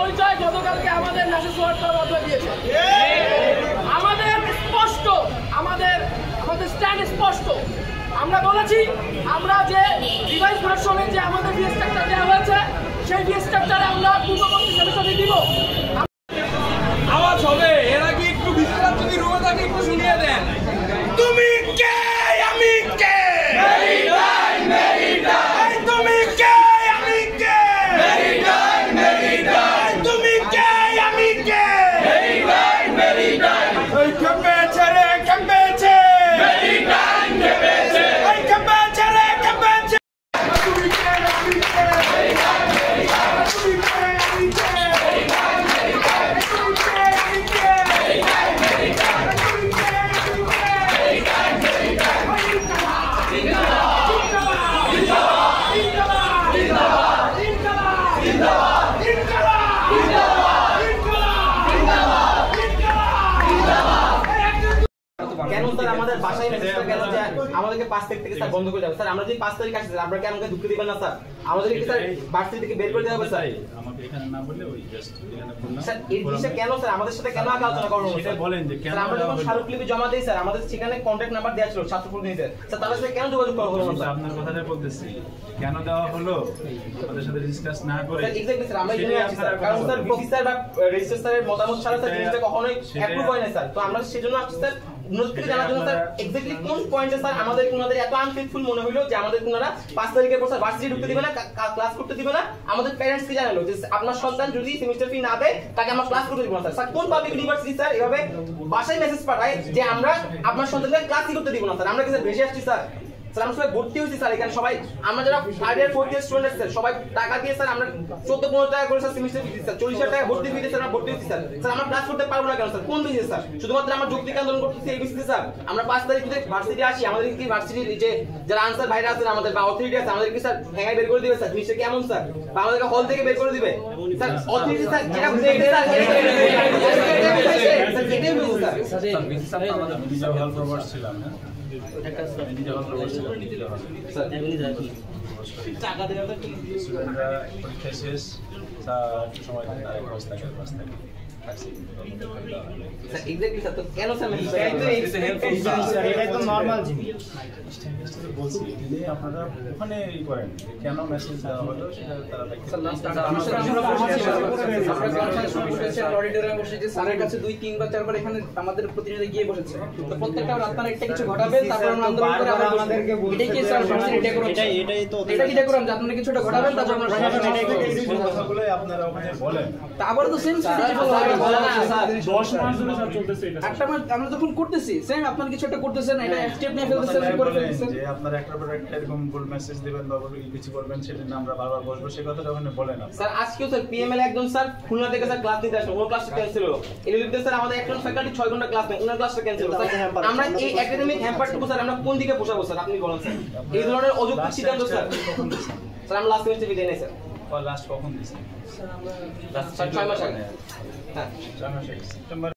পরিচয় গতকালকে আমাদের মেসেজ ওয়ার্ড করার মাধ্যমে দিয়েছে। আমাদের স্পষ্ট, আমাদের স্ট্যান্ড স্পষ্ট। আমরা বলেছি আমরা যে ডিভাইস ভার্সনে যে আমাদের ফি স্ট্রাকচার দেওয়া হয়েছে সেই ফি স্ট্রাকচারে আমরা পূর্ববর্তী সেমিস্টারে দিব। আওয়াজ হবে, এরা কি একটু বিশ্রাম যদি রুমে থাকে একটু শুনিয়ে দেন। তুমি কে, আমি কে, তুমি কে, আমি কে, তুমি কে, আমি কে, খেপেছে রে খেপেছে, খেপেছে রে খেপেছে। তুমি কে, আমি কে, তুমি কে, আমি কে, কেন স্যার আমাদের বাসায় মেসেজটা কেন যে আমাদেরকে 5 তারিখ থেকে স্যার বন্ধ করে দেবে? স্যার আমরা যে 5 তারিখ আসছে স্যার আমরা কি আমাকে ঢুকতে দিবেন না স্যার? আমাদেরকে কি স্যার ভার্সিটি থেকে বের করে দেওয়া হবে স্যার? আমাকে এখানে না বলে ওই জাস্ট এখানে বললাম স্যার এই বিষয়টা কেন স্যার আমাদের সাথে কেন আগে আলোচনা করব? সেটা বলেন যে কেন আমরা যখন স্মারকলিপি জমা দেই স্যার আমাদের সেখানে কন্টাক্ট নাম্বার দেওয়া ছিল ছাত্র প্রতিনিধিদের। স্যার তাদের সাথে কেন যোগাযোগ করা হলো না স্যার? আপনার কথাটা বলতেছি কেন দেওয়া হলো আমাদের সাথে ডিসকাস না করে। স্যার এক্স্যাক্টলি স্যার আমরা জেনে আছি স্যার, কারণ স্যার প্রফেসর বা রেজিস্ট্রার স্যারের মতামত ছাড়া স্যার জিনিসটা কখনোই অ্যাপ্রুভ হয় না স্যার। তো আমরা সেজন্য আসছি স্যার নতুন জানার জন্য স্যার এক্স্যাক্টলি কোন পয়েন্টে স্যার আমাদের কোনাদের এত আনফেথফুল মনে হলো যে আমাদের কোনারা 5 তারিখের পর স্যার ভার্সিটি ঢুকতে দিবে না, ক্লাস করতে দিবে না। আমাদের প্যারেন্টস কি জানালো যে আপনার সন্তান যদি সেমিস্টার ফি না দেয় তাকে আমরা ক্লাস করতে দিব না স্যার। স্যার কোন পাবলিক ইউনিভার্সিটি স্যার এভাবে বাসায় মেসেজ পাঠায় যে আমরা আপনার সন্তানকে ক্লাসই করতে দিব না স্যার? আমরা কি স্যার ভেসে আসছি স্যার? স্যার আমরা সবাই ভর্তি হয়েছি স্যার এখানে সবাই আমরা যারা 5 ইয়ার 4 ইয়ার স্টুডেন্ট স্যার সবাই টাকা দিয়ে স্যার আমরা 14-15 টাকা করে স্যার সেমিস্টার ফি দিচ্ছি স্যার, 40,000 টাকা ভর্তি ফি দিয়ে স্যার আমরা ভর্তি হয়েছি স্যার। স্যার আমরা ক্লাস করতে পারবো না কেন স্যার? কোন বেসিসে স্যার? শুধুমাত্র আমরা যৌক্তিক আন্দোলন করতেছি এই বেসিসে স্যার? আমরা 5 তারিখ যদি ভার্সিটি আসি আমাদের কি ভার্সিটির যে যারা আনসার ভাইরা আছেন আমাদের বা অথরিটি আছে আমাদের কি স্যার ঠেঙায় বের করে দিবে স্যার? জিনিসটা কেমন স্যার? বা আমাদেরকে হল থেকে বের করে দিবে স্যার? অথরিটি স্যার যেটা বুঝে স্যার এটাই বুঝুন স্যার। স্যার বিশেষ করে আমাদের নিজে হল প্রভার্স ছিলাম না একটা নিজে হল প্রভার্স ছিলাম স্যার এমনি যায় টাকা দেওয়া তো স্টুডেন্টরা পরীক্ষা শেষ একটু সময় থাকে আর অবস্থা থাকে বাস থাকে স্যার এক্স্যাক্টলি স্যার তো কেন স্যার এটাই তো নরমাল জিনিস বলছি যে আপনারা ওখানে ই করেন কেন মেসেজ দেওয়া হলো সেটা তারা স্যারের কাছে 2-3 বার 4 বার এখানে আমাদের প্রতিনিধি গিয়ে বসেছে। তো প্রত্যেকটা আপনারা একটা কিছু ঘটাবেন তারপর আমরা আন্দোলন করে আমাদেরকে এটাই কি স্যার ভার্সিটি ডেকোরাম? এটাই তো এটা কি ডেকোরাম যে আপনারা কিছু একটা ঘটাবেন তারপর আমরা কথাগুলোই আপনারা ওখানে বলেন। তা আবার তো সেম স্ট্র্যাটেজি বলা না স্যার 10 মাস ধরে সব চলতেছে এটা একটা মাস আমরা যখন করতেছি সেম আপনারা কিছু একটা করতেছেন এটা স্টেপ নিয়ে ফেলতেছেন করে ফেলতেছেন যে আপনারা একটা পর একটা এরকম ভুল মেসেজ দিবেন বা কিছু করবেন সেটা না আমরা বারবার বলবো সেই কথা যখন বলেন স্যার আজকেও স্যার পিএমএল একজন স্যার খুলনা থেকে স্যার ক্লাস নিতে আসলো ওর ক্লাসটা ক্যান্সেল হলো। এলিলিতে স্যার আমাদের একজন ফ্যাকাল্টি 6 ঘন্টা ক্লাস নেয় ওনার ক্লাসটা ক্যান্সেল হলো। আমরা এই একাডেমিক হ্যাম্পারটুকু স্যার আমরা কোন দিকে পোষাবো স্যার আপনি বলেন স্যার? এই ধরনের অযৌক্তিক সিদ্ধান্ত স্যার স্যার আমরা লাস্ট সেমিস্টার বিদায় নেই স্যার। লাস্ট কখন দিয়েছেন? স্যার আমরা লাস্ট 6 মাস আগে। হ্যাঁ 6 মাস আগে সেপ্টেম্বর